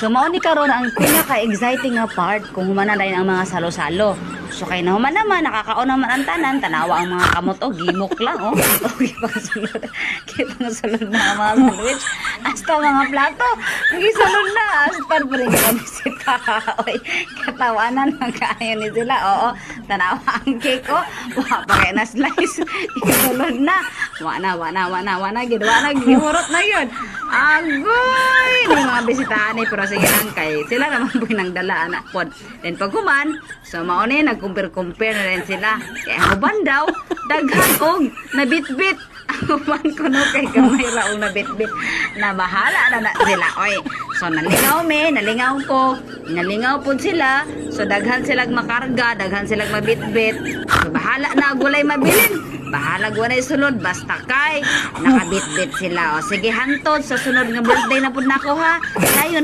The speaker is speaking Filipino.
So mao ni karon ang pinaka-exciting nga part kung humana na ang mga salo-salo. So kay na human naman nakakaon naman ang tanan, tanawa ang mga kamot o gimok lang oh. Okay pang sulod. Kitang sulod na ang mga sandwich. Hasta mga plato. Gisulod na hasta pa rin kami sita. Oy, katawanan man kaayo ni sila. Oo, tanawa ang cake oh. Wa pa kay na slice. Gisulod na. Wana gihurot na yun. Agoy! Ni mga bisitahan eh, pero sige lang kay sila naman po nang dala anak pod. Then pag kuman, so mao ni nag-compare na rin sila. Kaya ang uban daw, daghan og nabitbit. Ang uban ko no kay gamay ra og nabitbit. Na bahala na sila. Oy, so nalingaw ko, nalingaw pod sila. So daghan silang makarga, daghan silang mabitbit. So bahala na gulay mabilin. Bahala gwa na sulod basta kay nakabitbit sila. O sige hantod sa sunod nga birthday na pud nako ha. Dayon